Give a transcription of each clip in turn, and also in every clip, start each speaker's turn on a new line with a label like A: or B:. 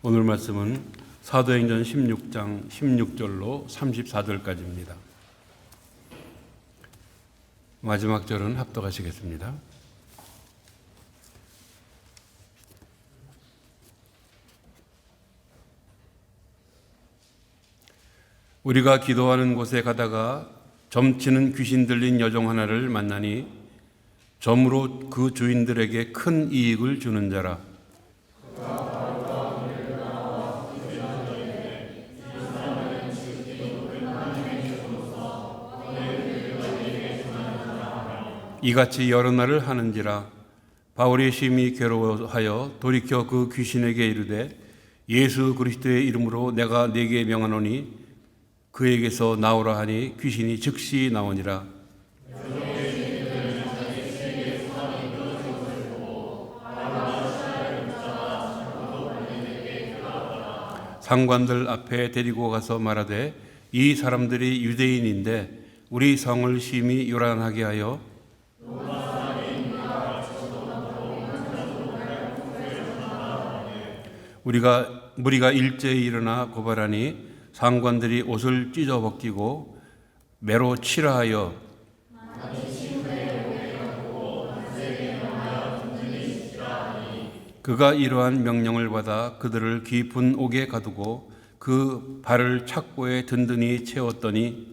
A: 오늘 말씀은 사도행전 16장 16절로 34절까지입니다. 마지막 절은 합독하시겠습니다. 우리가 기도하는 곳에 가다가 점치는 귀신 들린 여종 하나를 만나니 점으로 그 주인들에게 큰 이익을 주는 자라. 이같이 여러 날을 하는지라. 바울이 심히 괴로워하여 돌이켜 그 귀신에게 이르되 예수 그리스도의 이름으로 내가 네게 명하노니 그에게서 나오라 하니 귀신이 즉시 나오니라. 상관들 앞에 데리고 가서 말하되 이 사람들이 유대인인데 우리 성을 심히 요란하게 하여 무리가 일제히 일어나 고발하니 상관들이 옷을 찢어 벗기고 매로 치라 하여 그가 이러한 명령을 받아 그들을 깊은 옥에 가두고 그 발을 착고에 든든히 채웠더니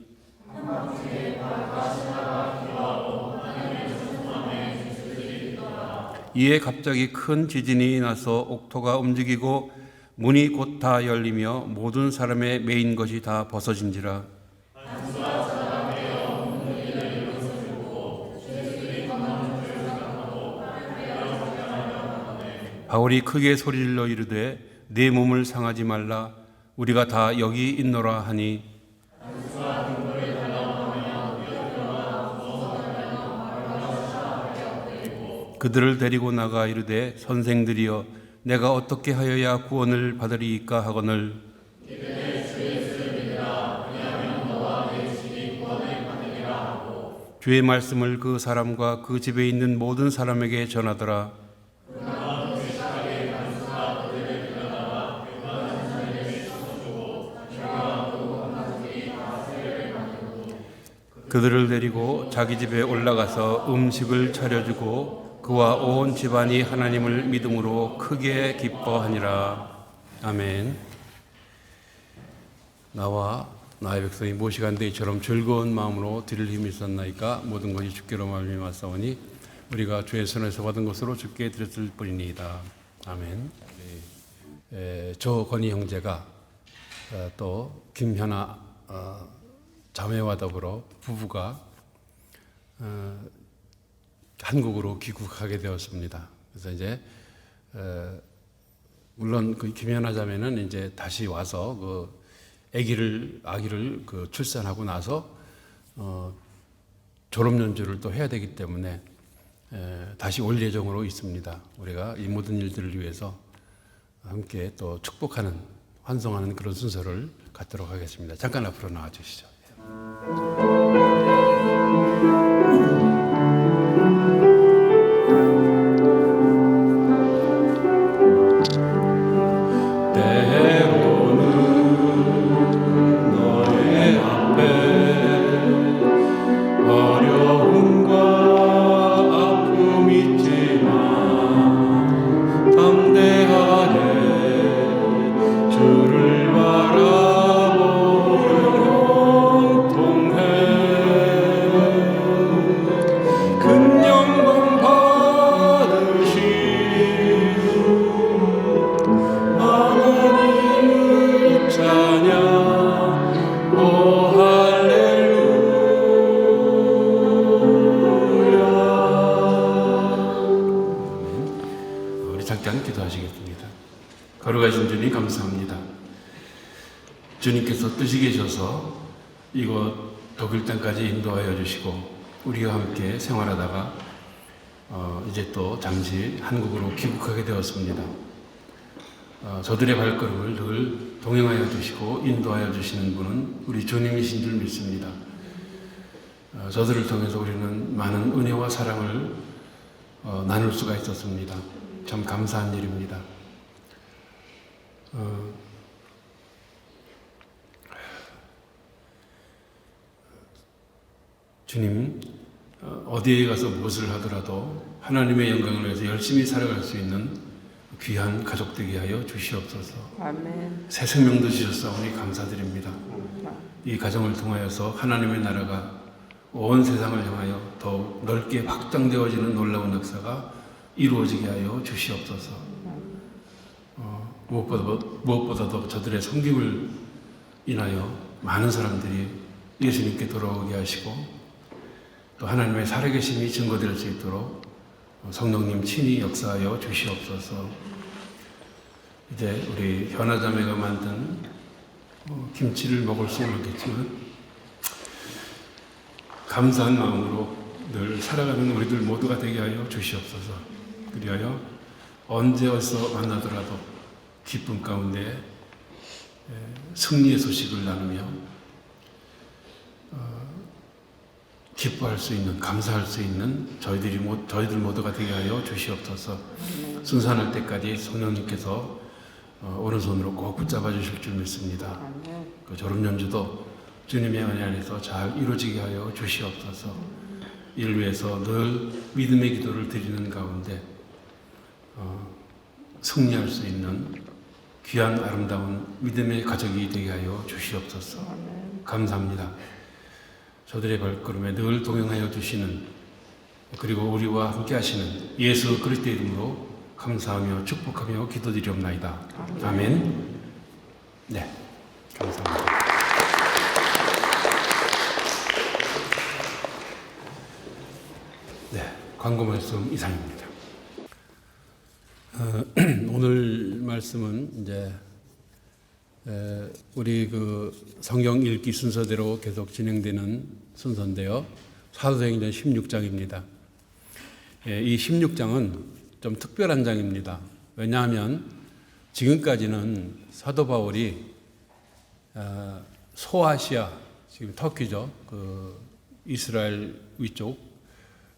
A: 이에 갑자기 큰 지진이 나서 옥토가 움직이고 문이 곧 다 열리며 모든 사람의 매인 것이 다 벗어진지라. 바울이 크게 소리질러 이르되 내 몸을 상하지 말라. 우리가 다 여기 있노라 하니 그들을 데리고 나가 이르되 선생들이여 내가 어떻게 하여야 구원을 받으리이까 하거늘 주의 말씀을 그 사람과 그 집에 있는 모든 사람에게 전하더라. 그들을 데리고 자기 집에 올라가서 음식을 차려주고 그와 온 집안이 하나님을 믿음으로 크게 기뻐하니라. 아멘. 나와 나의 백성이 무엇이간데 이처럼 즐거운 마음으로 드릴 힘이 있었나이까 모든 것이 주께로 말미암았사오니 우리가 주의 손에서 받은 것으로 주께 드렸을 뿐이니이다. 아멘. 저 건희 형제가 또 김현아 자매와 더불어 부부가 한국으로 귀국하게 되었습니다. 그래서 이제 물론 그 김연아 자매는 이제 다시 와서 그 아기를 그 출산하고 나서 졸업 연주를 또 해야 되기 때문에 다시 올 예정으로 있습니다. 우리가 이 모든 일들을 위해서 함께 또 축복하는 환송하는 그런 순서를 갖도록 하겠습니다. 잠깐 앞으로 나와 주시죠. 거룩하신 주님 감사합니다. 주님께서 뜻이 계셔서 이곳 독일 땅까지 인도하여 주시고 우리와 함께 생활하다가 이제 또 잠시 한국으로 귀국하게 되었습니다. 저들의 발걸음을 늘 동행하여 주시고 인도하여 주시는 분은 우리 주님이신 줄 믿습니다. 저들을 통해서 우리는 많은 은혜와 사랑을 나눌 수가 있었습니다. 참 감사한 일입니다. 어, 주님, 어디에 가서 무엇을 하더라도 하나님의 영광을 위해서 열심히 살아갈 수 있는 귀한 가족 되게 하여 주시옵소서.
B: 아멘.
A: 새 생명도 주셨사오니 감사드립니다. 이 가정을 통하여서 하나님의 나라가 온 세상을 향하여 더욱 넓게 확장되어지는 놀라운 역사가 이루어지게 하여 주시옵소서. 무엇보다도 저들의 섬김을 인하여 많은 사람들이 예수님께 돌아오게 하시고 또 하나님의 살아계심이 증거될 수 있도록 성령님 친히 역사하여 주시옵소서. 이제 우리 현아자매가 만든 김치를 먹을 수는 없겠지만 감사한 마음으로 늘 살아가는 우리들 모두가 되게 하여 주시옵소서. 그리하여 언제 어디서 만나더라도 기쁨 가운데 승리의 소식을 나누며 기뻐할 수 있는, 감사할 수 있는 저희들 모두가 되게 하여 주시옵소서. 순산할 때까지 성령님께서 오른손으로 꼭 붙잡아 주실 줄 믿습니다. 그 졸업 연주도 주님의 은혜 안에서 잘 이루어지게 하여 주시옵소서. 이를 위해서 늘 믿음의 기도를 드리는 가운데 승리할 수 있는 귀한 아름다운 믿음의 가족이 되게 하여 주시옵소서. 감사합니다. 저들의 발걸음에 늘 동행하여 주시는 그리고 우리와 함께 하시는 예수 그리스도의 이름으로 감사하며 축복하며 기도드리옵나이다. 아멘. 네, 감사합니다. 네, 광고 말씀 이상입니다. 오늘 말씀은 이제 우리 그 성경 읽기 순서대로 계속 진행되는 순서인데요. 사도행전 16장입니다. 이 16장은 좀 특별한 장입니다. 왜냐하면 지금까지는 사도 바울이 소아시아, 지금 터키죠. 그 이스라엘 위쪽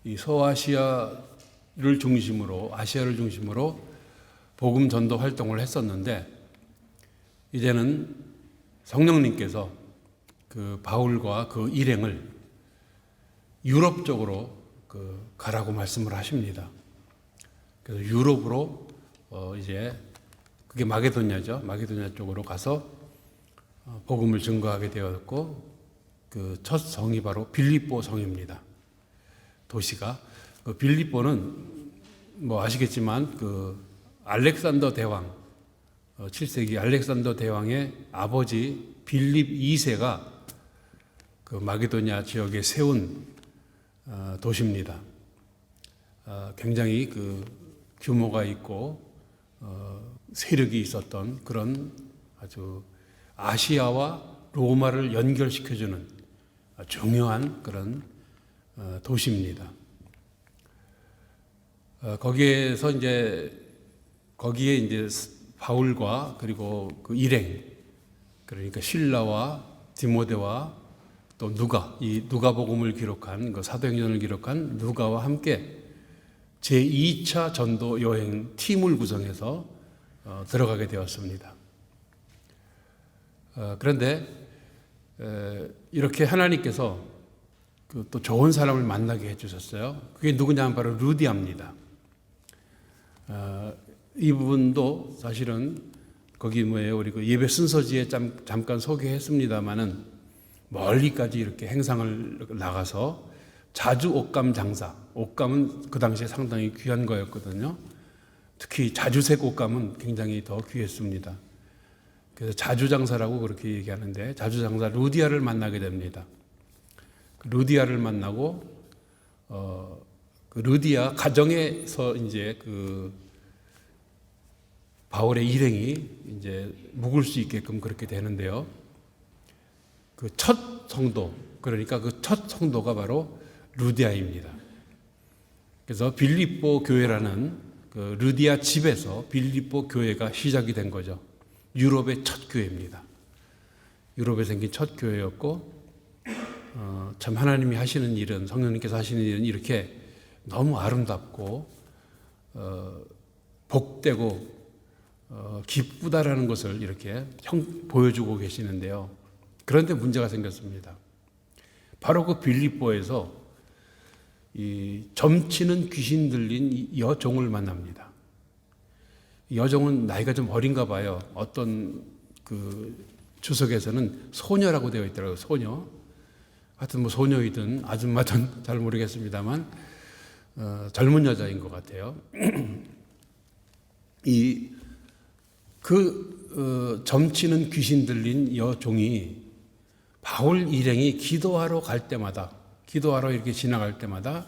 A: 이 소아시아를 중심으로 아시아를 중심으로 복음 전도 활동을 했었는데 이제는 성령님께서 그 바울과 그 일행을 유럽 쪽으로 가라고 말씀을 하십니다. 그래서 유럽으로 이제 그게 마게도냐죠. 마게도냐 쪽으로 가서 복음을 증거하게 되었고 그 첫 성이 바로 빌립보 성입니다. 도시가 그 빌립보는 뭐 아시겠지만 그 알렉산더 대왕 7세기 알렉산더 대왕의 아버지 빌립 2세가 그 마게도냐 지역에 세운 도시입니다. 굉장히 그 규모가 있고 세력이 있었던 그런 아주 아시아와 로마를 연결시켜주는 중요한 그런 도시입니다. 거기에 이제 바울과 그리고 그 일행, 그러니까 실라와 디모데와 또 이 누가복음을 기록한 그 사도행전을 기록한 누가와 함께 제2차 전도 여행 팀을 구성해서 들어가게 되었습니다. 그런데 이렇게 하나님께서 또 좋은 사람을 만나게 해주셨어요. 그게 누구냐면 바로 루디아입니다. 이 부분도 사실은 거기 우리 그 예배 순서지에 잠깐 소개했습니다만은 멀리까지 이렇게 행상을 나가서 자주 옷감 장사, 옷감은 그 당시에 상당히 귀한 거였거든요. 특히 자주색 옷감은 굉장히 더 귀했습니다. 그래서 자주장사라고 그렇게 얘기하는데 자주장사 루디아를 만나게 됩니다. 그 루디아를 만나고 그 루디아 가정에서 이제 그 바울의 일행이 이제 묵을 수 있게끔 그렇게 되는데요. 그 첫 성도, 그러니까 그 첫 성도가 바로 루디아입니다. 그래서 빌립보 교회라는 그 루디아 집에서 빌립보 교회가 시작이 된 거죠. 유럽의 첫 교회입니다. 유럽에 생긴 첫 교회였고, 참 하나님이 하시는 일은, 성령님께서 하시는 일은 이렇게 너무 아름답고 복되고 기쁘다라는 것을 이렇게 보여주고 계시는데요. 그런데 문제가 생겼습니다. 바로 그 빌립보에서 이 점치는 귀신 들린 여종을 만납니다. 여종은 나이가 좀 어린가 봐요. 어떤 그 주석에서는 소녀라고 되어 있더라고요. 소녀. 하여튼 뭐 소녀이든 아줌마든 잘 모르겠습니다만 젊은 여자인 것 같아요. 점치는 귀신 들린 여종이 바울 일행이 기도하러 갈 때마다, 기도하러 이렇게 지나갈 때마다,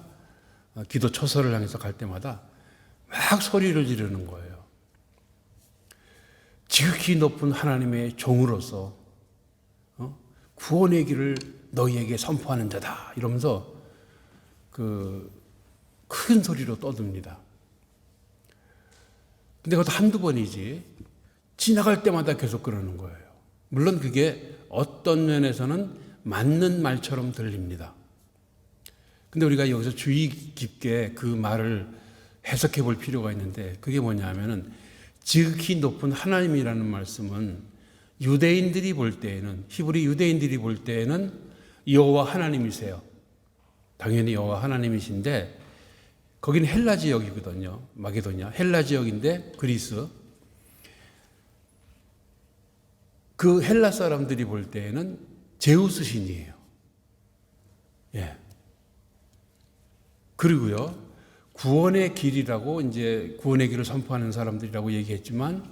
A: 기도 초소를 향해서 갈 때마다 막 소리를 지르는 거예요. 지극히 높은 하나님의 종으로서 구원의 길을 너희에게 선포하는 자다 이러면서 큰 소리로 떠듭니다. 근데 그것도 한두 번이지 지나갈 때마다 계속 그러는 거예요. 물론 그게 어떤 면에서는 맞는 말처럼 들립니다. 근데 우리가 여기서 주의 깊게 그 말을 해석해 볼 필요가 있는데 그게 뭐냐 하면은 지극히 높은 하나님이라는 말씀은 유대인들이 볼 때에는, 히브리 유대인들이 볼 때에는 여호와 하나님이세요. 당연히 여호와 하나님이신데 거기는 헬라 지역이거든요. 마게도냐 헬라 지역인데 그리스. 그 헬라 사람들이 볼 때에는 제우스 신이에요. 예. 그리고요, 구원의 길이라고 이제 구원의 길을 선포하는 사람들이라고 얘기했지만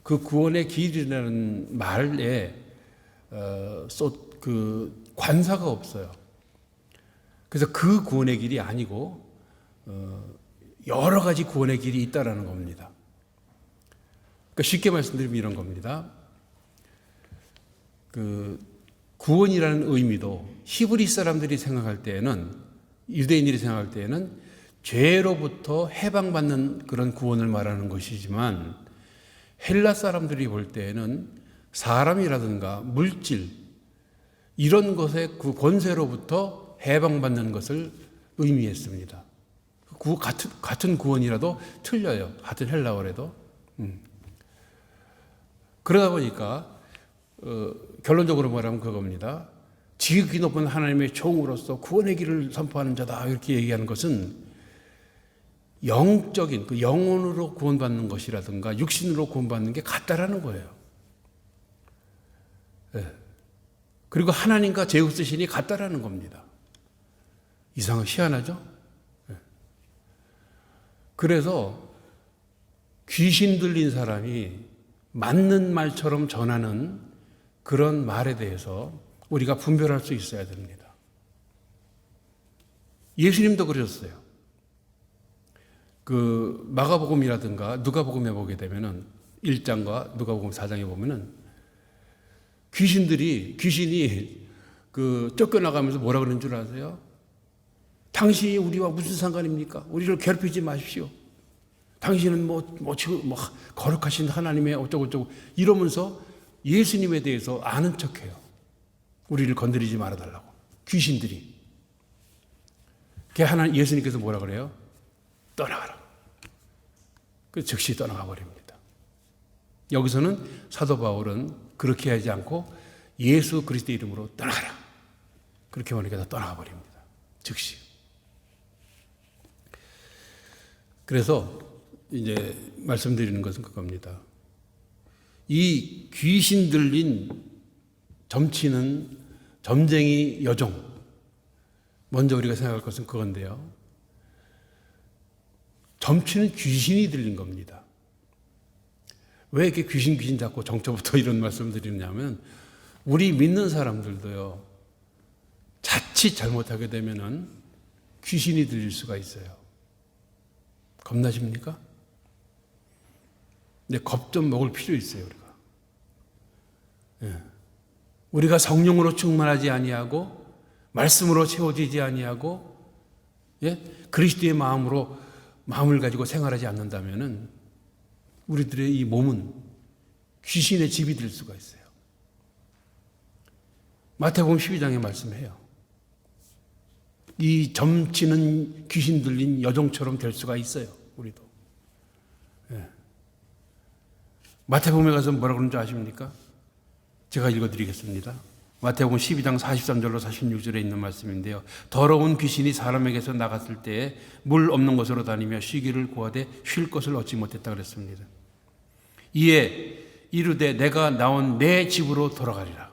A: 그 구원의 길이라는 말에 그 관사가 없어요. 그래서 그 구원의 길이 아니고 여러 가지 구원의 길이 있다라는 겁니다. 그러니까 쉽게 말씀드리면 이런 겁니다. 그 구원이라는 의미도 히브리 사람들이 생각할 때에는, 유대인들이 생각할 때에는 죄로부터 해방받는 그런 구원을 말하는 것이지만 헬라 사람들이 볼 때에는 사람이라든가 물질 이런 것의 그 권세로부터 해방받는 것을 의미했습니다. 같은 구원이라도 틀려요. 같은 헬라어라도. 그러다 보니까 결론적으로 말하면 그겁니다. 지극히 높은 하나님의 종으로서 구원의 길을 선포하는 자다 이렇게 얘기하는 것은 영적인 그 영혼으로 구원받는 것이라든가 육신으로 구원받는 게 같다라는 거예요. 네. 그리고 하나님과 제우스 신이 같다라는 겁니다. 희한하죠? 네. 그래서 귀신 들린 사람이 맞는 말처럼 전하는 그런 말에 대해서 우리가 분별할 수 있어야 됩니다. 예수님도 그러셨어요. 그 마가복음이라든가 누가복음에 보게 되면은 1장과 누가복음 4장에 보면은 귀신이 그 쫓겨나가면서 뭐라 그러는 줄 아세요? 당신이 우리와 무슨 상관입니까? 우리를 괴롭히지 마십시오. 당신은 거룩하신 하나님의 어쩌고저쩌고 이러면서 예수님에 대해서 아는 척해요. 우리를 건드리지 말아달라고. 귀신들이. 예수님께서 뭐라 그래요? 떠나가라. 그 즉시 떠나가 버립니다. 여기서는 사도 바울은 그렇게 하지 않고 예수 그리스도의 이름으로 떠나가라. 그렇게 말하니까 떠나가 버립니다. 즉시. 그래서 이제 말씀드리는 것은 그겁니다. 이 귀신 들린 점치는 점쟁이 여종. 먼저 우리가 생각할 것은 그건데요. 점치는 귀신이 들린 겁니다. 왜 이렇게 귀신 잡고 정초부터 이런 말씀을 드리냐면 우리 믿는 사람들도요. 자칫 잘못하게 되면은 귀신이 들릴 수가 있어요. 겁나십니까? 근데 겁 좀 먹을 필요 있어요, 우리가. 예. 우리가 성령으로 충만하지 아니하고 말씀으로 채워지지 아니하고 그리스도의 마음을 가지고 생활하지 않는다면은 우리들의 이 몸은 귀신의 집이 될 수가 있어요. 마태복음 12장에 말씀해요. 이 점치는 귀신 들린 여종처럼 될 수가 있어요. 우리도. 마태복음에 가서 뭐라고 그러는지 아십니까? 제가 읽어드리겠습니다. 마태복음 12장 43절로 46절에 있는 말씀인데요. 더러운 귀신이 사람에게서 나갔을 때에 물 없는 곳으로 다니며 쉬기를 구하되 쉴 것을 얻지 못했다 그랬습니다. 이에 이르되 내가 나온 내 집으로 돌아가리라.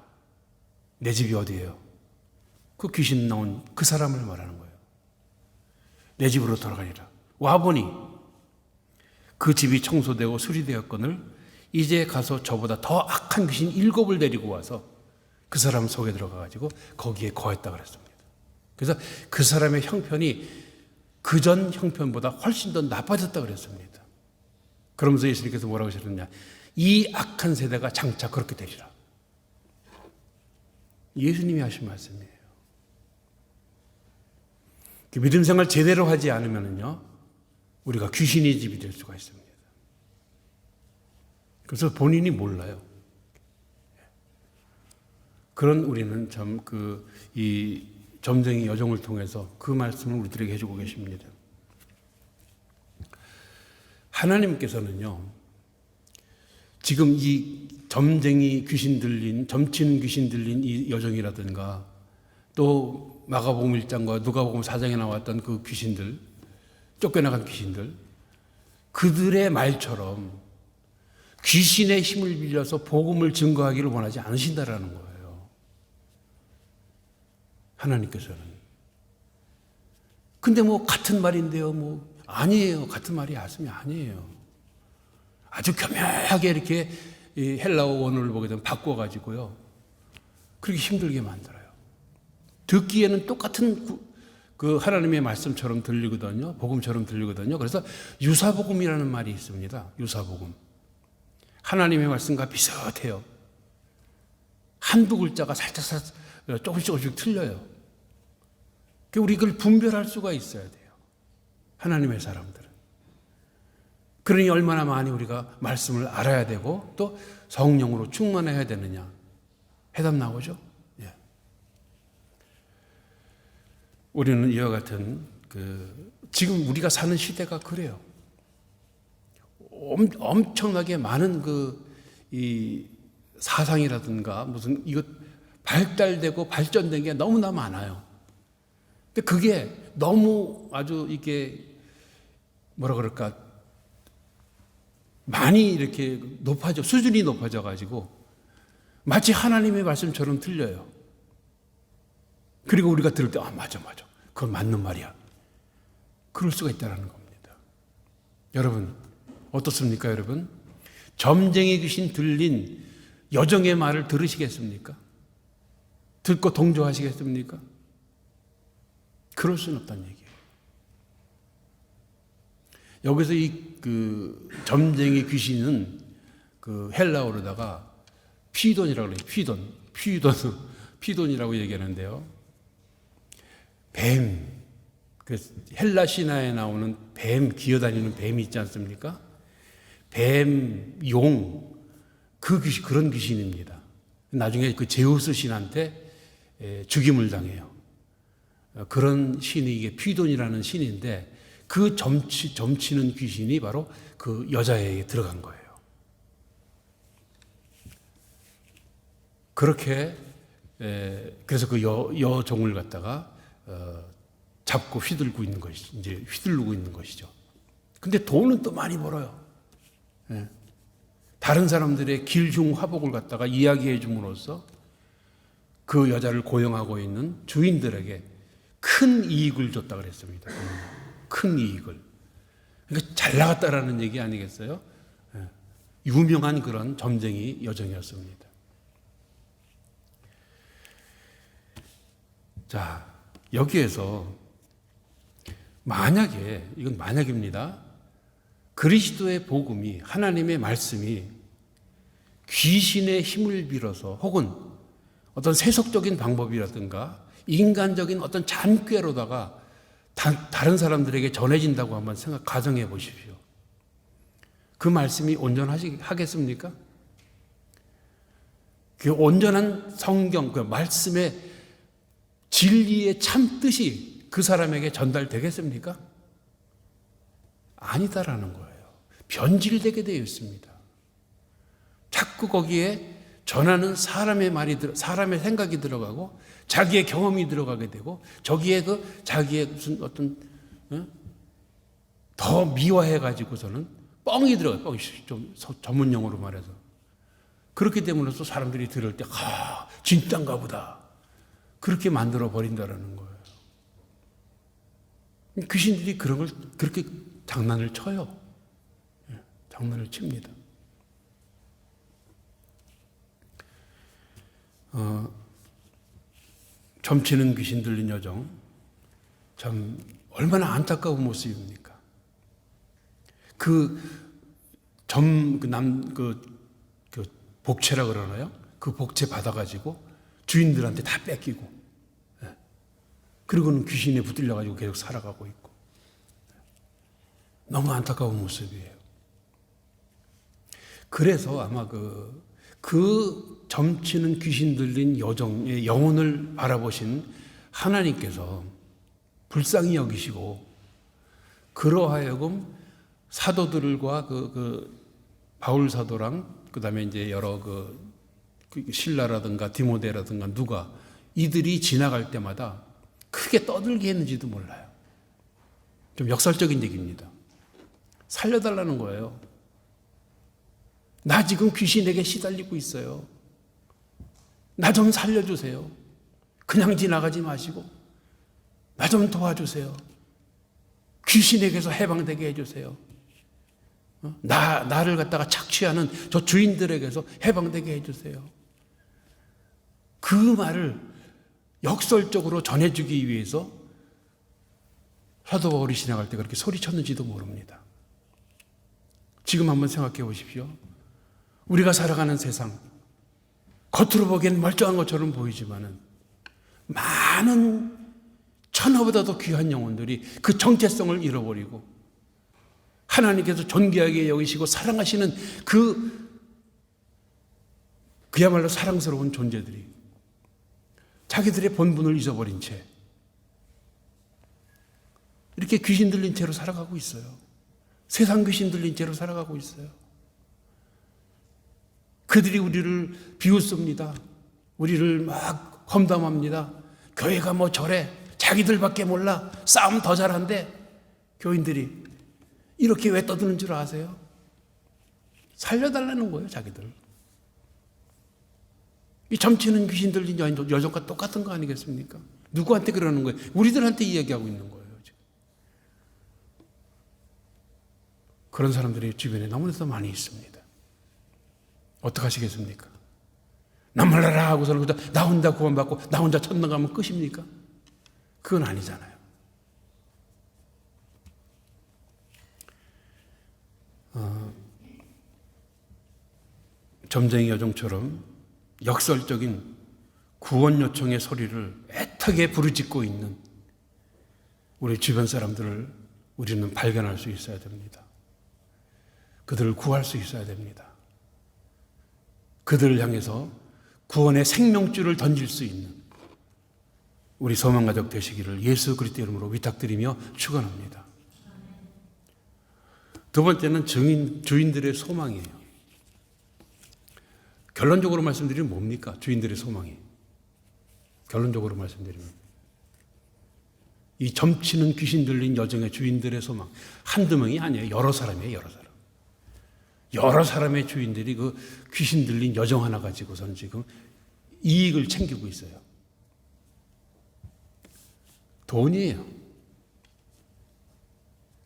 A: 내 집이 어디예요? 그 귀신 나온 그 사람을 말하는 거예요. 내 집으로 돌아가리라. 와보니 그 집이 청소되고 수리되었거늘 이제 가서 저보다 더 악한 귀신 7을 데리고 와서 그 사람 속에 들어가가지고 거기에 거했다 그랬습니다. 그래서 그 사람의 형편이 그전 형편보다 훨씬 더 나빠졌다 그랬습니다. 그러면서 예수님께서 뭐라고 하셨느냐? 이 악한 세대가 장차 그렇게 되리라. 예수님이 하신 말씀이에요. 믿음 생활 제대로 하지 않으면요, 우리가 귀신의 집이 될 수가 있습니다. 그래서 본인이 몰라요. 그런 우리는 참 이 점쟁이 여종을 통해서 그 말씀을 우리들에게 해주고 계십니다. 하나님께서는요, 지금 이 점쟁이 귀신 들린, 점치는 귀신 들린 이 여종이라든가 또 마가복음 1장과 누가복음 4장에 나왔던 그 귀신들, 쫓겨나간 귀신들, 그들의 말처럼 귀신의 힘을 빌려서 복음을 증거하기를 원하지 않으신다라는 거예요. 하나님께서는. 근데 뭐 같은 말인데요, 뭐 아니에요. 같은 말이 아니에요. 아주 교묘하게 이렇게 헬라어 원어를 보게 되면 바꿔가지고요, 그렇게 힘들게 만들어요. 듣기에는 똑같은 그 하나님의 말씀처럼 들리거든요. 복음처럼 들리거든요. 그래서 유사복음이라는 말이 있습니다. 유사복음. 하나님의 말씀과 비슷해요. 한두 글자가 살짝 조금씩 틀려요. 우리 그걸 분별할 수가 있어야 돼요. 하나님의 사람들은. 그러니 얼마나 많이 우리가 말씀을 알아야 되고 또 성령으로 충만해야 되느냐. 해답 나오죠? 예. 우리는 이와 같은 지금 우리가 사는 시대가 그래요. 엄청나게 많은 이 사상이라든가 무슨 이것 발달되고 발전된 게 너무나 많아요. 근데 그게 너무 아주 이게 뭐라 그럴까, 많이 이렇게 수준이 높아져 가지고 마치 하나님의 말씀처럼 들려요. 그리고 우리가 들을 때 맞아. 그건 맞는 말이야. 그럴 수가 있다는 겁니다. 여러분 어떻습니까, 여러분? 점쟁이 귀신 들린 여종의 말을 들으시겠습니까? 듣고 동조하시겠습니까? 그럴 수는 없다는 얘기예요. 여기서 점쟁이 귀신은 헬라어로다가 피돈이라고 그래요. 피돈이라고 얘기하는데요. 뱀, 헬라 신화에 나오는 뱀, 기어다니는 뱀이 있지 않습니까? 뱀, 용, 그런 귀신입니다. 나중에 제우스 신한테 죽임을 당해요. 그런 신이 이게 피돈이라는 신인데 그 점치는 귀신이 바로 그 여자에게 들어간 거예요. 그렇게 그래서 그 여종을 갖다가 잡고 휘두르고 있는 것이죠. 근데 돈은 또 많이 벌어요. 다른 사람들의 길흉화복을 갖다가 이야기해 줌으로써 그 여자를 고용하고 있는 주인들에게 큰 이익을 줬다 그랬습니다. 큰 이익을. 그러니까 잘 나갔다라는 얘기 아니겠어요? 유명한 그런 점쟁이 여종이었습니다. 자, 여기에서 만약에, 이건 만약입니다. 그리스도의 복음이, 하나님의 말씀이 귀신의 힘을 빌어서 혹은 어떤 세속적인 방법이라든가 인간적인 어떤 잔꾀로다가 다른 사람들에게 전해진다고 한번 가정해 보십시오. 그 말씀이 온전하겠습니까? 그 온전한 성경, 그 말씀의 진리의 참 뜻이 그 사람에게 전달되겠습니까? 아니다라는 거예요. 변질되게 되어 있습니다. 자꾸 거기에 전하는 사람의 사람의 생각이 들어가고 자기의 경험이 들어가게 되고 저기에 자기의 무슨 어떤 더 미화해가지고서는 뻥이 들어가요. 뻥이 좀 전문 용어로 말해서. 그렇기 때문에 또 사람들이 들을 때, 진짠가 보다. 그렇게 만들어 버린다라는 거예요. 귀신들이 그런 걸 그렇게 장난을 쳐요. 장난을 칩니다. 점치는 귀신 들린 여정, 참 얼마나 안타까운 모습입니까? 복채라 그러나요? 그 복채 받아가지고 주인들한테 다 뺏기고, 그리고는 귀신에 붙들려가지고 계속 살아가고 있고, 너무 안타까운 모습이에요. 그래서 아마 그 점치는 귀신 들린 여정의 영혼을 바라보신 하나님께서 불쌍히 여기시고, 그러하여금 사도들과 바울 사도랑 그다음에 이제 여러 실라라든가 디모데라든가 누가 이들이 지나갈 때마다 크게 떠들게 했는지도 몰라요. 좀 역설적인 얘기입니다. 살려달라는 거예요. 나 지금 귀신에게 시달리고 있어요. 나 좀 살려주세요. 그냥 지나가지 마시고 나 좀 도와주세요. 귀신에게서 해방되게 해주세요. 나를 갖다가 착취하는 저 주인들에게서 해방되게 해주세요. 그 말을 역설적으로 전해주기 위해서 사도 바울이 지나갈 때 그렇게 소리쳤는지도 모릅니다. 지금 한번 생각해 보십시오. 우리가 살아가는 세상, 겉으로 보기엔 멀쩡한 것처럼 보이지만은 많은 천하보다도 귀한 영혼들이 그 정체성을 잃어버리고 하나님께서 존귀하게 여기시고 사랑하시는 그야말로 사랑스러운 존재들이 자기들의 본분을 잊어버린 채 이렇게 귀신 들린 채로 살아가고 있어요. 세상 귀신 들린 채로 살아가고 있어요. 그들이 우리를 비웃습니다. 우리를 막 험담합니다. 교회가 뭐 저래, 자기들밖에 몰라, 싸움 더 잘한대. 교인들이 이렇게 왜 떠드는 줄 아세요? 살려달라는 거예요, 자기들. 이 점치는 귀신 들린 여정과 똑같은 거 아니겠습니까? 누구한테 그러는 거예요? 우리들한테 이야기하고 있는 거예요, 지금. 그런 사람들이 주변에 너무나도 많이 있습니다. 어떡하시겠습니까? 나 몰라라 하고서는 나 혼자 구원받고 나 혼자 천당 가면 끝입니까? 그건 아니잖아요. 점쟁이 여종처럼 역설적인 구원 요청의 소리를 애타게 부르짖고 있는 우리 주변 사람들을 우리는 발견할 수 있어야 됩니다. 그들을 구할 수 있어야 됩니다. 그들을 향해서 구원의 생명줄을 던질 수 있는 우리 소망가족 되시기를 예수 그리스도 이름으로 위탁드리며 축원합니다. 두 번째는 주인들의 소망이에요. 결론적으로 말씀드리면 뭡니까? 주인들의 소망이. 결론적으로 말씀드리면 이 점치는 귀신 들린 여정의 주인들의 소망, 한두 명이 아니에요. 여러 사람이에요. 여러 사람. 여러 사람의 주인들이 그 귀신 들린 여정 하나 가지고서는 지금 이익을 챙기고 있어요. 돈이에요.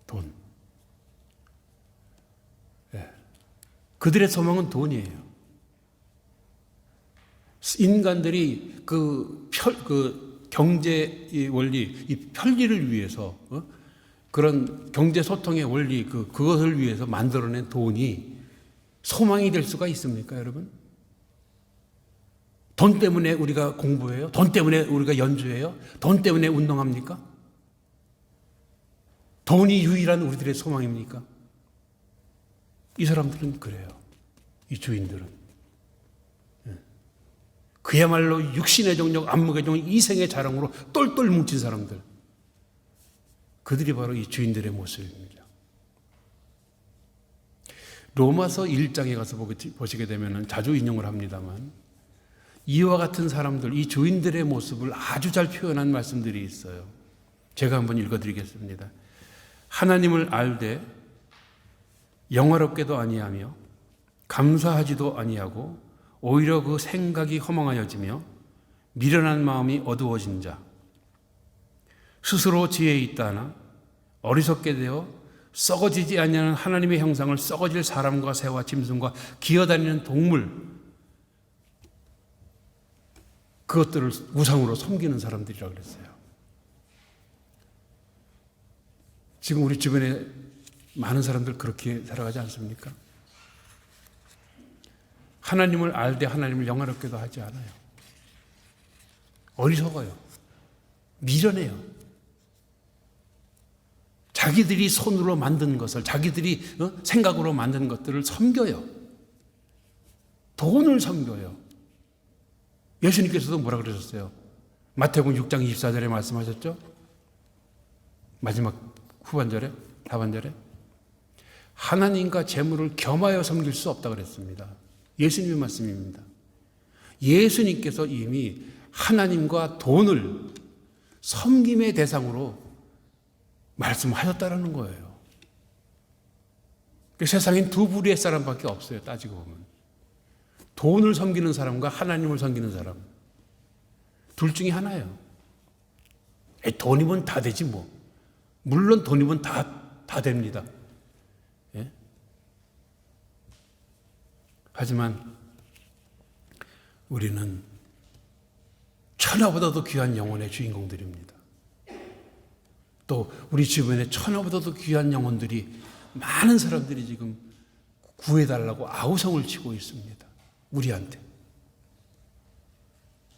A: 돈. 네. 그들의 소망은 돈이에요. 인간들이 경제의 원리, 이 편리를 위해서, 그런 경제 소통의 원리, 그것을 위해서 만들어낸 돈이 소망이 될 수가 있습니까, 여러분? 돈 때문에 우리가 공부해요? 돈 때문에 우리가 연주해요? 돈 때문에 운동합니까? 돈이 유일한 우리들의 소망입니까? 이 사람들은 그래요. 이 주인들은. 그야말로 육신의 정력, 안목의 정력, 이생의 자랑으로 똘똘 뭉친 사람들. 그들이 바로 이 주인들의 모습입니다. 로마서 1장에 가서 보시게 되면 자주 인용을 합니다만 이와 같은 사람들, 이 주인들의 모습을 아주 잘 표현한 말씀들이 있어요. 제가 한번 읽어드리겠습니다. 하나님을 알되 영화롭게도 아니하며 감사하지도 아니하고 오히려 그 생각이 허망하여지며 미련한 마음이 어두워진 자, 스스로 지혜에 있다 하나 어리석게 되어 썩어지지 아니하는 하나님의 형상을 썩어질 사람과 새와 짐승과 기어다니는 동물, 그것들을 우상으로 섬기는 사람들이라고 그랬어요. 지금 우리 주변에 많은 사람들 그렇게 살아가지 않습니까? 하나님을 알되 하나님을 영화롭게도 하지 않아요. 어리석어요. 미련해요. 자기들이 손으로 만든 것을, 자기들이 생각으로 만든 것들을 섬겨요. 돈을 섬겨요. 예수님께서도 뭐라 그러셨어요? 마태복음 6장 24절에 말씀하셨죠? 마지막 후반절에, 하반절에 하나님과 재물을 겸하여 섬길 수 없다고 그랬습니다. 예수님의 말씀입니다. 예수님께서 이미 하나님과 돈을 섬김의 대상으로 말씀하셨다라는 거예요. 세상엔 두 부류의 사람밖에 없어요. 따지고 보면 돈을 섬기는 사람과 하나님을 섬기는 사람, 둘 중에 하나예요. 돈이면 다 되지 뭐. 물론 돈이면 다 됩니다. 예? 하지만 우리는 천하보다도 귀한 영혼의 주인공들입니다. 또 우리 주변에 천하보다도 귀한 영혼들이, 많은 사람들이 지금 구해달라고 아우성을 치고 있습니다. 우리한테.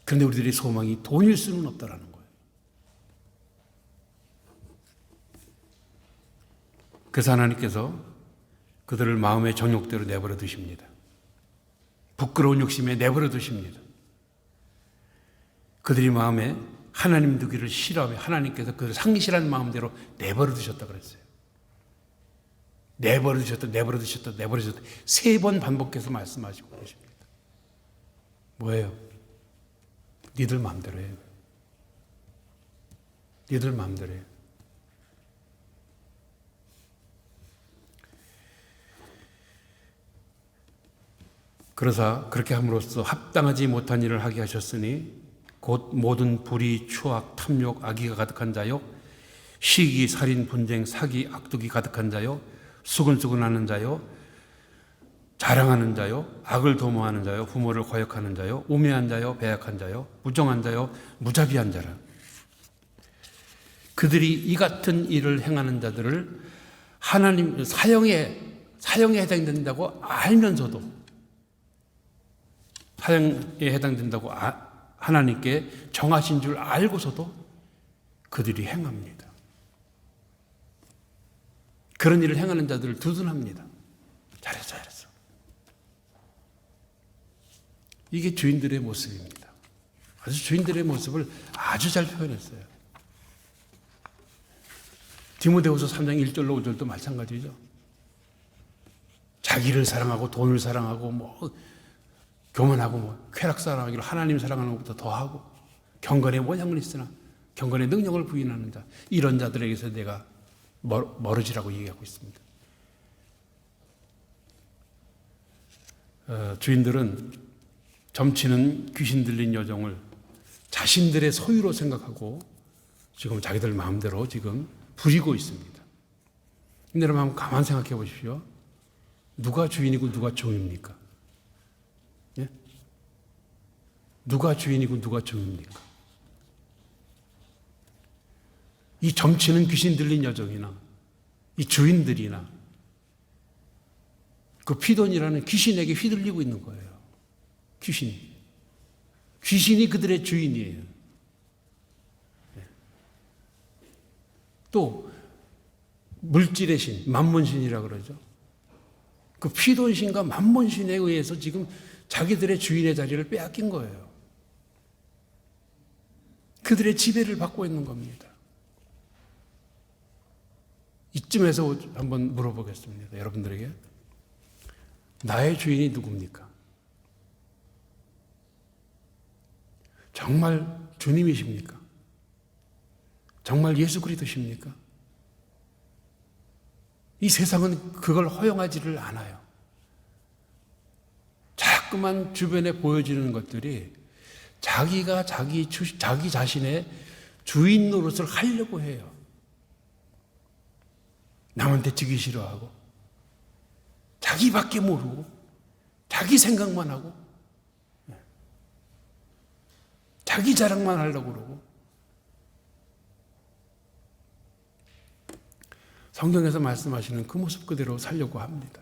A: 그런데 우리들의 소망이 돈일 수는 없다라는 거예요. 그래서 하나님께서 그들을 마음의 정욕대로 내버려 두십니다. 부끄러운 욕심에 내버려 두십니다. 그들이 마음에 하나님 두기를 싫어하며 하나님께서 그를 상실한 마음대로 내버려 두셨다 그랬어요. 내버려 두셨다, 내버려 두셨다, 내버려 두셨다. 3번 반복해서 말씀하시고 계십니다. 뭐예요? 니들 마음대로 해요. 니들 마음대로 해요. 그러사 그렇게 함으로써 합당하지 못한 일을 하게 하셨으니 곧 모든 불의, 추악, 탐욕, 악의가 가득한 자요, 시기, 살인, 분쟁, 사기, 악독이 가득한 자요, 수근수근하는 자요, 자랑하는 자요, 악을 도모하는 자요, 부모를 거역하는 자요, 우매한 자요, 배약한 자요, 무정한 자요, 무자비한 자라. 그들이 이 같은 일을 행하는 자들을 하나님 사형에 해당된다고 알면서도, 사형에 해당된다고 하나님께 정하신 줄 알고서도 그들이 행합니다. 그런 일을 행하는 자들을 두둔합니다. 잘했어. 이게 주인들의 모습입니다. 아주 주인들의 모습을 아주 잘 표현했어요. 디모데후서 3장 1절로 5절도 마찬가지죠. 자기를 사랑하고 돈을 사랑하고 교만하고 쾌락 사랑하기로 하나님 사랑하는 것보다 더하고 경건의 모양은 있으나 경건의 능력을 부인하는 자, 이런 자들에게서 내가 멀어지라고 얘기하고 있습니다. 주인들은 점치는 귀신 들린 여종을 자신들의 소유로 생각하고 지금 자기들 마음대로 지금 부리고 있습니다. 근데 여러분 한번 가만 생각해 보십시오. 누가 주인이고 누가 종입니까? 예? 누가 주인이고 누가 종입니까? 이 점치는 귀신 들린 여종이나 이 주인들이나 그 피돈이라는 귀신에게 휘둘리고 있는 거예요. 귀신이 그들의 주인이에요. 또 물질의 신, 만몬신이라고 그러죠. 그 피돈신과 만몬신에 의해서 지금 자기들의 주인의 자리를 빼앗긴 거예요. 그들의 지배를 받고 있는 겁니다. 이쯤에서 한번 물어보겠습니다. 여러분들에게. 나의 주인이 누굽니까? 정말 주님이십니까? 정말 예수 그리스도십니까? 이 세상은 그걸 허용하지를 않아요. 자꾸만 주변에 보여지는 것들이 자기가 자기 자신의 주인 노릇을 하려고 해요. 남한테 지기 싫어하고, 자기밖에 모르고, 자기 생각만 하고, 자기 자랑만 하려고 그러고. 성경에서 말씀하시는 그 모습 그대로 살려고 합니다.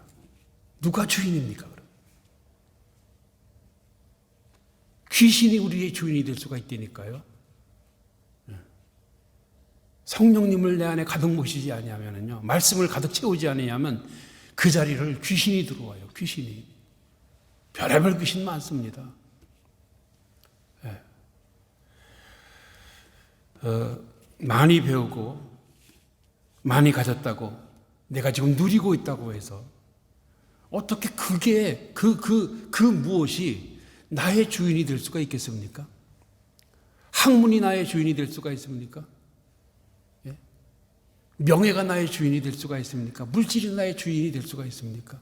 A: 누가 주인입니까? 그럼? 귀신이 우리의 주인이 될 수가 있다니까요. 성령님을 내 안에 가득 모시지 아니하면요, 말씀을 가득 채우지 않으면 그 자리를 귀신이 들어와요. 귀신이. 별의별 귀신 많습니다. 많이 배우고 많이 가졌다고 내가 지금 누리고 있다고 해서 어떻게 그게 그 무엇이 나의 주인이 될 수가 있겠습니까? 학문이 나의 주인이 될 수가 있습니까? 예? 명예가 나의 주인이 될 수가 있습니까? 물질이 나의 주인이 될 수가 있습니까?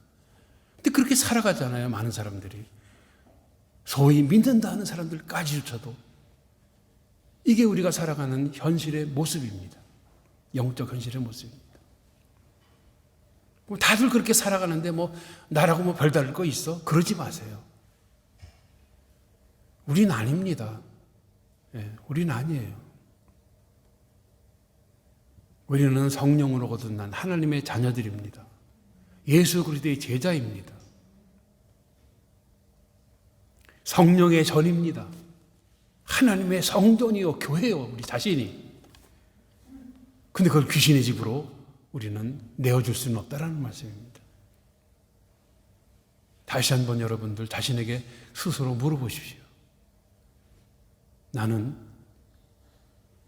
A: 근데 그렇게 살아가잖아요, 많은 사람들이. 소위 믿는다 하는 사람들까지조차도. 이게 우리가 살아가는 현실의 모습입니다. 영적 현실의 모습입니다. 다들 그렇게 살아가는데 나라고 별다를 거 있어? 그러지 마세요. 우린 아닙니다. 우린 아니에요. 우리는 성령으로 거듭난 하나님의 자녀들입니다. 예수 그리스도의 제자입니다. 성령의 전입니다. 하나님의 성전이요, 교회요, 우리 자신이. 근데 그걸 귀신의 집으로 우리는 내어줄 수는 없다라는 말씀입니다. 다시 한번 여러분들 자신에게 스스로 물어보십시오. 나는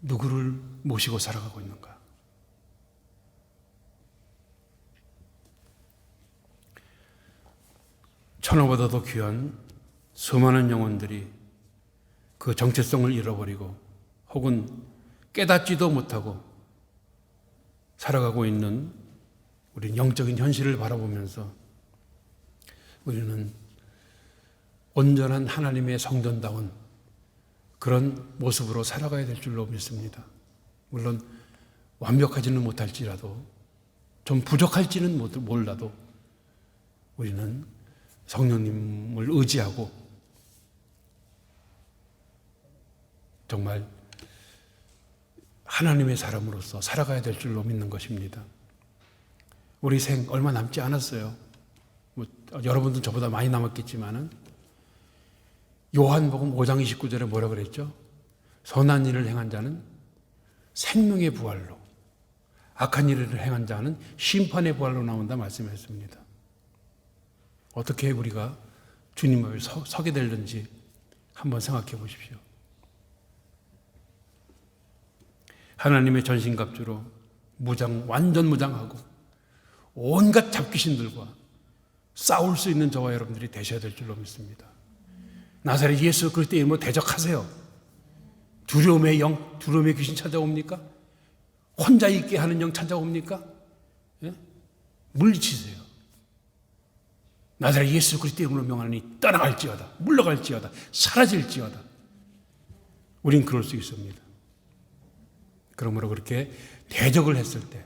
A: 누구를 모시고 살아가고 있는가? 천하보다도 귀한 수많은 영혼들이 그 정체성을 잃어버리고 혹은 깨닫지도 못하고 살아가고 있는 우리 영적인 현실을 바라보면서 우리는 온전한 하나님의 성전다운 그런 모습으로 살아가야 될 줄로 믿습니다. 물론 완벽하지는 못할지라도, 좀 부족할지는 몰라도 우리는 성령님을 의지하고 정말 하나님의 사람으로서 살아가야 될 줄로 믿는 것입니다. 우리 생 얼마 남지 않았어요. 여러분도 저보다 많이 남았겠지만은 요한복음 5장 29절에 뭐라 그랬죠? 선한 일을 행한 자는 생명의 부활로, 악한 일을 행한 자는 심판의 부활로 나온다 말씀했습니다. 어떻게 우리가 주님 앞에 서게 될는지 한번 생각해 보십시오. 하나님의 전신갑주로 완전 무장하고 온갖 잡귀신들과 싸울 수 있는 저와 여러분들이 되셔야 될 줄로 믿습니다. 나사렛 예수 그리스도의 이름으로 대적하세요. 두려움의 영, 두려움의 귀신 찾아옵니까? 혼자 있게 하는 영 찾아옵니까? 예? 물리치세요. 나사렛 예수 그리스도의 이름으로 명하니 떠나갈지어다, 물러갈지어다, 사라질지어다. 우린 그럴 수 있습니다. 그러므로 그렇게 대적을 했을 때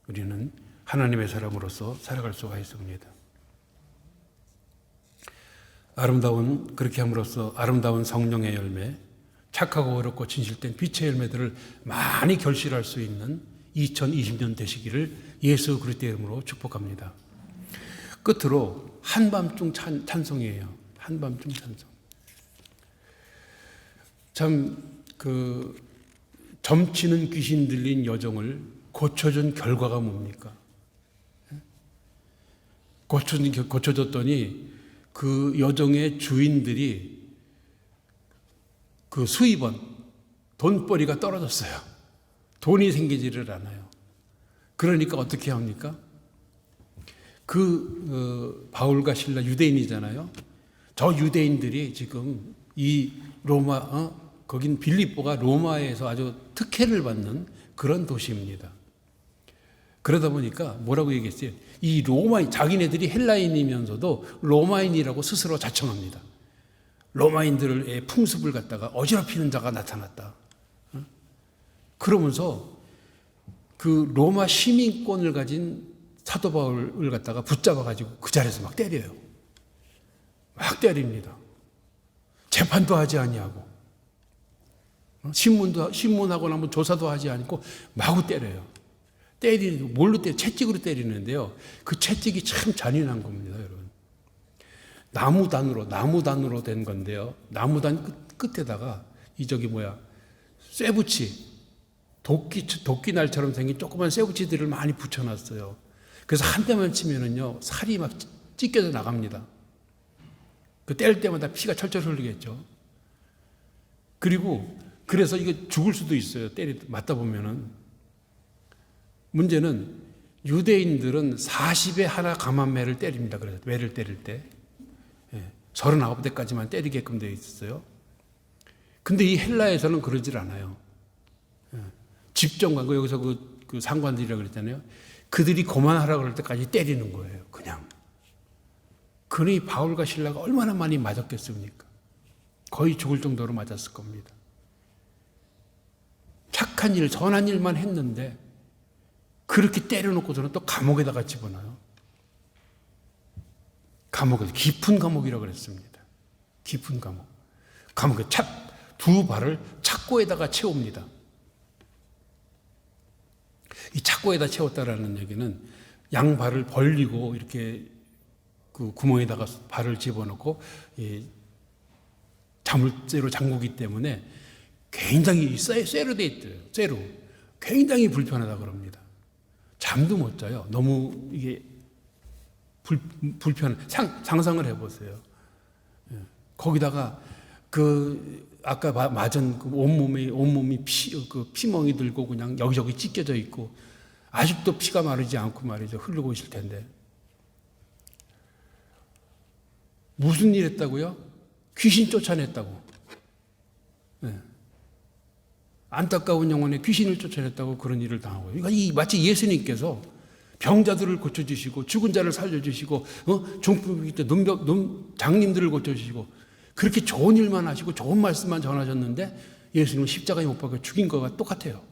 A: 우리는 하나님의 사람으로서 살아갈 수가 있습니다. 그렇게 함으로써 아름다운 성령의 열매, 착하고 어렵고 진실된 빛의 열매들을 많이 결실할 수 있는 2020년 되시기를 예수 그리스도의 이름으로 축복합니다. 끝으로 한밤중 찬송이에요. 한밤중 찬송. 참 점치는 귀신 들린 여정을 고쳐준 결과가 뭡니까? 고쳐줬더니 그 여정의 주인들이 그 수입원, 돈벌이가 떨어졌어요. 돈이 생기지를 않아요. 그러니까 어떻게 합니까? 바울과 실라 유대인이잖아요. 저 유대인들이 지금 이 로마, 거긴 빌립보가 로마에서 아주 특혜를 받는 그런 도시입니다. 그러다 보니까 뭐라고 얘기했어요? 이 로마인, 자기네들이 헬라인이면서도 로마인이라고 스스로 자청합니다. 로마인들의 풍습을 갖다가 어지럽히는 자가 나타났다. 그러면서 그 로마 시민권을 가진 사도 바울을 갖다가 붙잡아가지고 그 자리에서 막 때려요. 막 때립니다. 재판도 하지 아니하고 신문하고 나면 조사도 하지 않고 마구 때려요. 때리는 뭘로 때려? 채찍으로 때리는데요. 그 채찍이 참 잔인한 겁니다, 여러분. 나무단으로 된 건데요. 나무단 끝에다가 쇠붙이, 도끼날처럼 생긴 조그만 쇠붙이들을 많이 붙여놨어요. 그래서 한 대만 치면은요, 살이 막 찢겨져 나갑니다. 그 뗄 때마다 피가 철철 흘리겠죠. 그래서 이게 죽을 수도 있어요. 맞다 보면은. 문제는 유대인들은 40에 하나 감한 매를 때립니다. 그래서 매를 때릴 때. 39대까지만 때리게끔 되어 있었어요. 근데 이 헬라에서는 그러질 않아요. 집정관, 여기서 그 상관들이라고 그랬잖아요. 그들이 고만하라고 그럴 때까지 때리는 거예요. 그냥. 그러니 바울과 실라가 얼마나 많이 맞았겠습니까? 거의 죽을 정도로 맞았을 겁니다. 착한 일, 선한 일만 했는데 그렇게 때려놓고서는 또 감옥에다가 집어넣어요. 깊은 감옥이라고 그랬습니다. 깊은 감옥. 감옥에 두 발을 착고에다가 채웁니다. 이 착고에다 채웠다라는 얘기는 양발을 벌리고 이렇게 그 구멍에다가 발을 집어넣고 자물쇠로 잠그기 때문에 굉장히 쇠로 돼 있대요. 쇠로. 굉장히 불편하다 그럽니다. 잠도 못 자요. 너무 이게 불편. 상상을 해보세요. 거기다가 아까 맞은 온몸이 피멍이 들고 그냥 여기저기 찢겨져 있고 아직도 피가 마르지 않고 말이죠. 흐르고 있을 텐데. 무슨 일 했다고요? 귀신 쫓아냈다고. 안타까운 영혼에 귀신을 쫓아냈다고 그런 일을 당하고. 그러니까 마치 예수님께서 병자들을 고쳐주시고 죽은 자를 살려주시고 중풍일 때 장님들을 고쳐주시고 그렇게 좋은 일만 하시고 좋은 말씀만 전하셨는데 예수님은 십자가에 못 박혀 죽인 거가 똑같아요.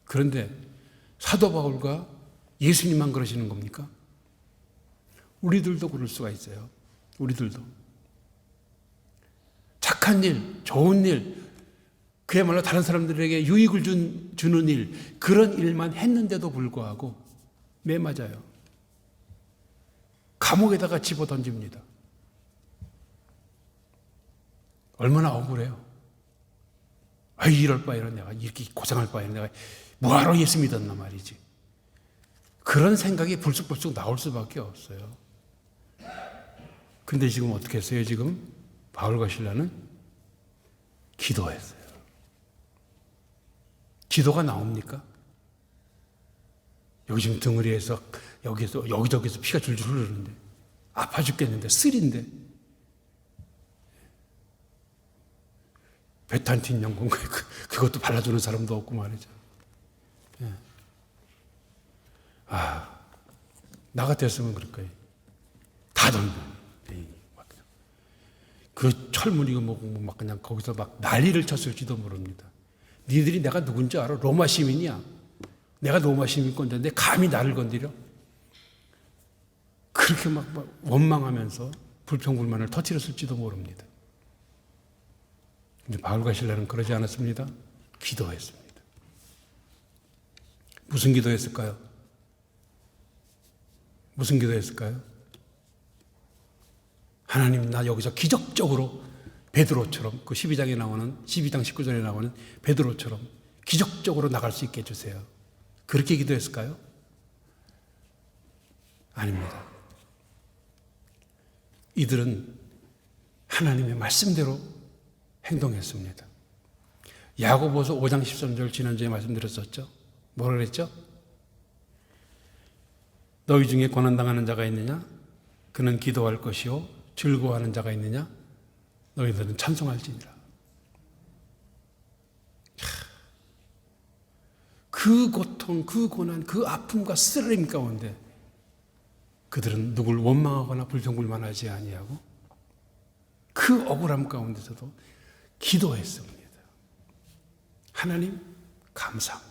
A: 그런데 사도 바울과 예수님만 그러시는 겁니까? 우리들도 그럴 수가 있어요. 우리들도. 착한 일, 좋은 일, 그야말로 다른 사람들에게 유익을 주는 일, 그런 일만 했는데도 불구하고 매 맞아요. 감옥에다가 집어 던집니다. 얼마나 억울해요. 이럴 바에는 내가 이렇게 고생할 바에는 내가 뭐하러 예수 믿었나 말이지. 그런 생각이 불쑥불쑥 나올 수밖에 없어요. 근데 지금 어떻게 했어요? 지금 바울과 실라는 기도했어요. 기도가 나옵니까? 여기 지금 등허리에서 여기저기서 피가 줄줄 흐르는데 아파 죽겠는데 쓰린데 베탄틴 연고 그것도 발라주는 사람도 없고 말이죠. 나 같았으면 그럴 거예요. 다 던져. 그 철문이고 뭐고 막 그냥 거기서 막 난리를 쳤을지도 모릅니다. 니들이 내가 누군지 알아? 로마 시민이야. 내가 로마 시민 건데 감히 나를 건드려? 그렇게 막 원망하면서 불평불만을 터뜨렸을지도 모릅니다. 근데 바울과 실라는 그러지 않았습니다. 기도했습니다. 무슨 기도했을까요? 무슨 기도했을까요? 하나님, 나 여기서 기적적으로 베드로처럼 그 12장 19절에 나오는 베드로처럼 기적적으로 나갈 수 있게 해주세요. 그렇게 기도했을까요? 아닙니다. 이들은 하나님의 말씀대로 행동했습니다. 야고보서 5장 13절 지난주에 말씀드렸었죠. 뭐라 그랬죠? 너희 중에 고난당하는 자가 있느냐? 그는 기도할 것이요 즐거워하는 자가 있느냐? 너희들은 찬송할지니라. 그 고통, 그 고난, 그 아픔과 쓰러림 가운데 그들은 누굴 원망하거나 불평불만하지 아니하고 그 억울함 가운데서도 기도했습니다. 하나님 감사합니다.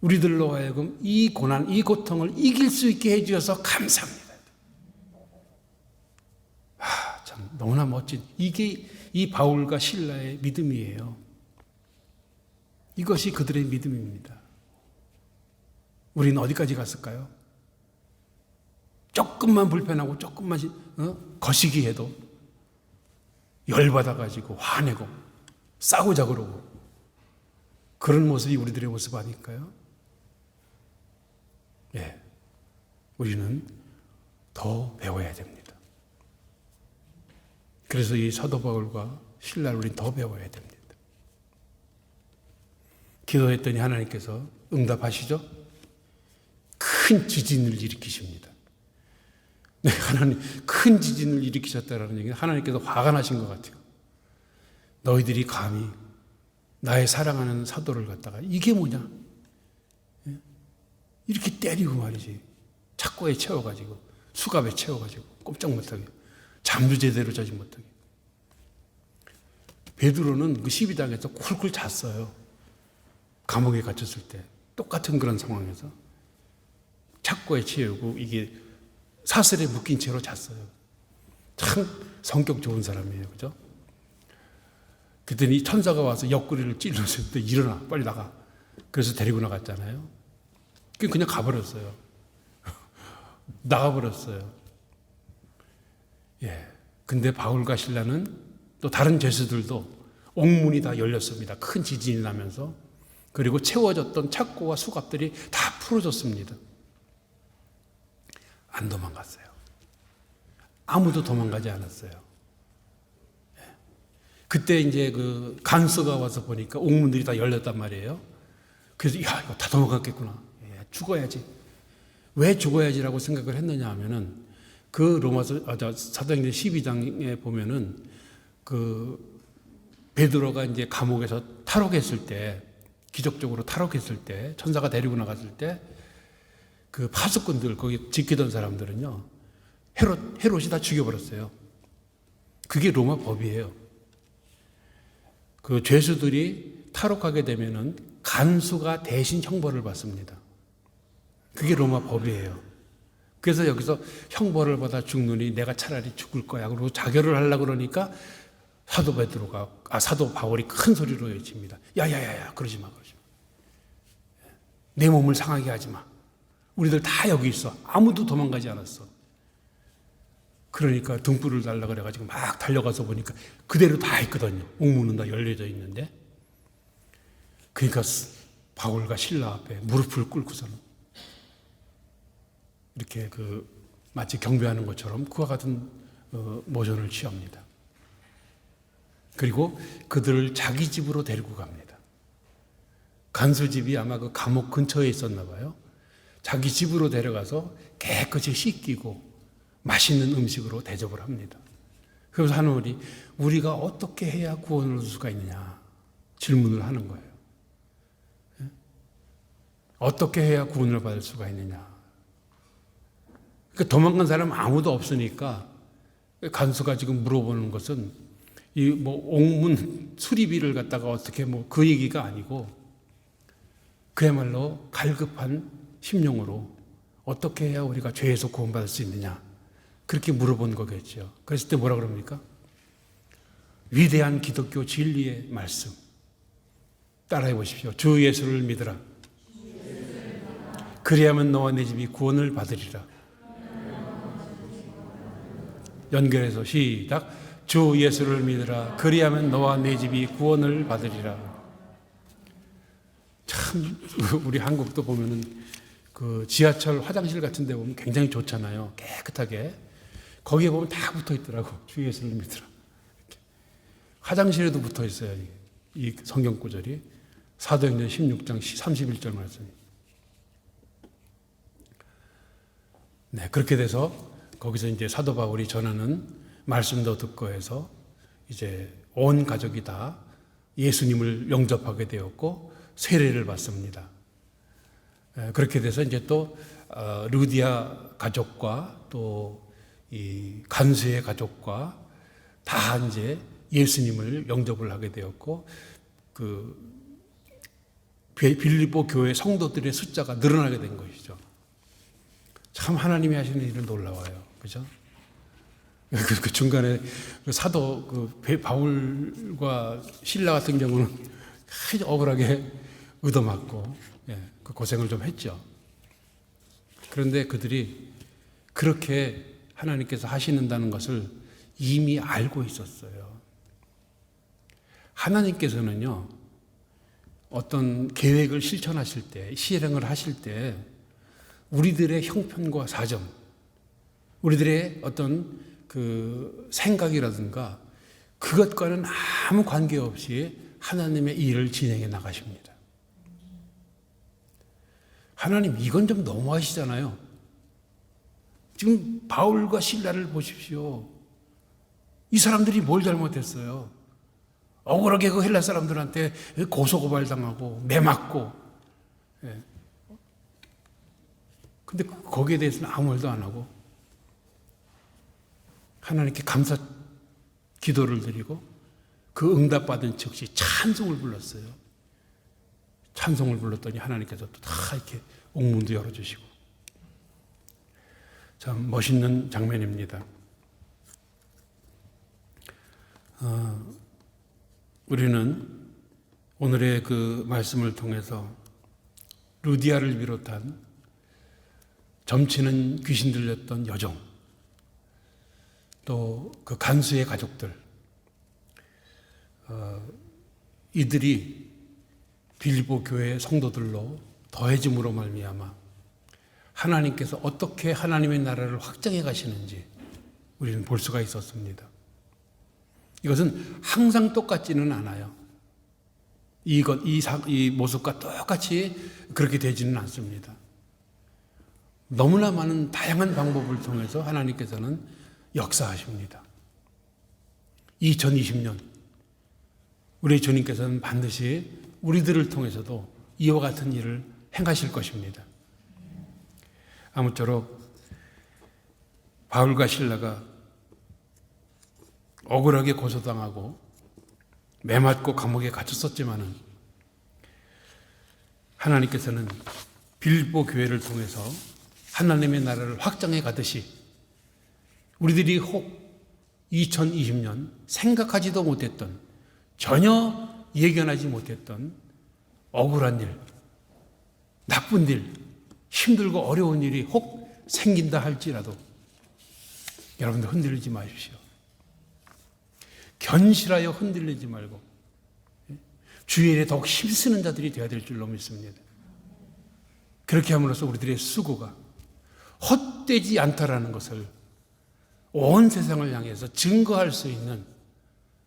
A: 우리들로 하여금 이 고난, 이 고통을 이길 수 있게 해주셔서 감사합니다. 참 너무나 멋진, 이게 이 바울과 실라의 믿음이에요. 이것이 그들의 믿음입니다. 우리는 어디까지 갔을까요? 조금만 불편하고 조금만 거시기해도 열받아가지고 화내고 싸우자 그러고 그런 모습이 우리들의 모습 아닐까요? 예, 우리는 더 배워야 됩니다. 그래서 이 사도 바울과 신라를 우리는 더 배워야 됩니다. 기도했더니 하나님께서 응답하시죠? 큰 지진을 일으키십니다. 네, 하나님 큰 지진을 일으키셨다라는 얘기는 하나님께서 화가 나신 것 같아요. 너희들이 감히 나의 사랑하는 사도를 갖다가 이게 뭐냐? 이렇게 때리고 말이지. 착고에 채워가지고 수갑에 채워가지고 꼼짝 못하게 잠도 제대로 자지 못하게. 베드로는 그 시비당에서 쿨쿨 잤어요. 감옥에 갇혔을 때 똑같은 그런 상황에서 착고에 채우고 이게 사슬에 묶인 채로 잤어요. 참 성격 좋은 사람이에요. 그죠? 그랬더니 천사가 와서 옆구리를 찔렀을 때 일어나 빨리 나가. 그래서 데리고 나갔잖아요. 그냥 가버렸어요. 나가버렸어요. 예. 근데 바울과 실라는 또 다른 죄수들도 옥문이 다 열렸습니다. 큰 지진이 나면서. 그리고 채워졌던 착고와 수갑들이 다 풀어졌습니다. 안 도망갔어요. 아무도 도망가지 않았어요. 그때 이제 그 간수가 와서 보니까 옥문들이 다 열렸단 말이에요. 그래서 야, 이거 다 도망갔겠구나. 예, 죽어야지. 왜 죽어야지라고 생각을 했느냐 하면은 그 로마서 사도행전 12장에 보면은 그 베드로가 이제 감옥에서 탈옥했을 때 기적적으로 탈옥했을 때 천사가 데리고 나갔을 때 그 파수꾼들 거기 지키던 사람들은요 헤롯이 다 죽여버렸어요. 그게 로마 법이에요. 그 죄수들이 탈옥하게 되면은 간수가 대신 형벌을 받습니다. 그게 로마 법이에요. 그래서 여기서 형벌을 받아 죽느니 내가 차라리 죽을 거야. 그리고 자결을 하려고 그러니까 사도 바울이 큰 소리로 외칩니다. 야야야야, 그러지 마. 내 몸을 상하게 하지 마. 우리들 다 여기 있어. 아무도 도망가지 않았어. 그러니까 등불을 달라 그래가지고 막 달려가서 보니까 그대로 다 있거든요. 옥문은 다 열려져 있는데. 그러니까 바울과 실라 앞에 무릎을 꿇고서는 이렇게 마치 경배하는 것처럼 그와 같은 모션을 취합니다. 그리고 그들을 자기 집으로 데리고 갑니다. 간수집이 아마 그 감옥 근처에 있었나 봐요. 자기 집으로 데려가서 깨끗이 씻기고 맛있는 음식으로 대접을 합니다. 그래서 하늘이 우리가 어떻게 해야 구원을 얻을 수가 있느냐 질문을 하는 거예요. 어떻게 해야 구원을 받을 수가 있느냐. 그러니까 도망간 사람 아무도 없으니까 간수가 지금 물어보는 것은 이 옥문 수리비를 갖다가 어떻게 그 얘기가 아니고 그야말로 갈급한 심령으로 어떻게 해야 우리가 죄에서 구원받을 수 있느냐 그렇게 물어본 거겠죠. 그랬을 때 뭐라 그럽니까? 위대한 기독교 진리의 말씀 따라해 보십시오. 주 예수를 믿으라. 그리하면 너와 내 집이 구원을 받으리라. 연결해서 시작. 주 예수를 믿으라. 그리하면 너와 내 집이 구원을 받으리라. 참 우리 한국도 보면은 그 지하철 화장실 같은 데 보면 굉장히 좋잖아요. 깨끗하게. 거기에 보면 다 붙어 있더라고. 주 예수를 믿으라. 이렇게. 화장실에도 붙어 있어요. 이 성경 구절이. 사도행전 16장 31절 말씀이. 네, 그렇게 돼서 거기서 이제 사도 바울이 전하는 말씀도 듣고 해서 이제 온 가족이 다 예수님을 영접하게 되었고 세례를 받습니다. 그렇게 돼서 이제 또 루디아 가족과 또 이 간수의 가족과 다 이제 예수님을 영접을 하게 되었고 그 빌립보 교회 성도들의 숫자가 늘어나게 된 것이죠. 참 하나님이 하시는 일은 놀라워요. 그죠? 그 중간에 그 사도 바울과 신라 같은 경우는 아주 억울하게 얻어맞고 그 고생을 좀 했죠. 그런데 그들이 그렇게 하나님께서 하시는다는 것을 이미 알고 있었어요. 하나님께서는요, 어떤 계획을 실천하실 때, 실행을 하실 때, 우리들의 형편과 사정, 우리들의 어떤 그 생각이라든가 그것과는 아무 관계없이 하나님의 일을 진행해 나가십니다. 하나님, 이건 좀 너무하시잖아요. 지금 바울과 실라를 보십시오. 이 사람들이 뭘 잘못했어요? 억울하게 그 헬라 사람들한테 고소고발당하고 매맞고. 근데 거기에 대해서는 아무 말도 안 하고 하나님께 감사 기도를 드리고 그 응답받은 즉시 찬송을 불렀어요. 찬송을 불렀더니 하나님께서 또 다 이렇게 옥문도 열어주시고 참 멋있는 장면입니다. 우리는 오늘의 그 말씀을 통해서 루디아를 비롯한 점치는 귀신 들렸던 여종, 또 그 간수의 가족들, 이들이 빌립보 교회의 성도들로 더해짐으로 말미암아 하나님께서 어떻게 하나님의 나라를 확장해 가시는지 우리는 볼 수가 있었습니다. 이것은 항상 똑같지는 않아요. 이 모습과 똑같이 그렇게 되지는 않습니다. 너무나 많은 다양한 방법을 통해서 하나님께서는 역사하십니다. 2020년 우리 주님께서는 반드시 우리들을 통해서도 이와 같은 일을 행하실 것입니다. 아무쪼록 바울과 실라가 억울하게 고소당하고 매맞고 감옥에 갇혔었지만은 하나님께서는 빌립보 교회를 통해서 하나님의 나라를 확장해 가듯이 우리들이 혹 2020년 생각하지도 못했던, 전혀 예견하지 못했던 억울한 일, 나쁜 일, 힘들고 어려운 일이 혹 생긴다 할지라도 여러분들 흔들리지 마십시오. 견실하여 흔들리지 말고 주의 일에 더욱 힘쓰는 자들이 되어야 될 줄로 믿습니다. 그렇게 함으로써 우리들의 수고가 헛되지 않다라는 것을 온 세상을 향해서 증거할 수 있는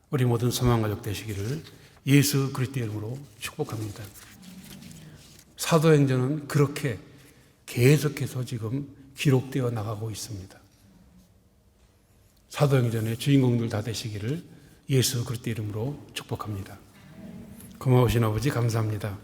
A: 우리 모든 소망가족 되시기를 예수 그리스도의 이름으로 축복합니다. 사도행전은 그렇게 계속해서 지금 기록되어 나가고 있습니다. 사도행전의 주인공들 다 되시기를 예수 그리스도의 이름으로 축복합니다. 고마우신 아버지 감사합니다.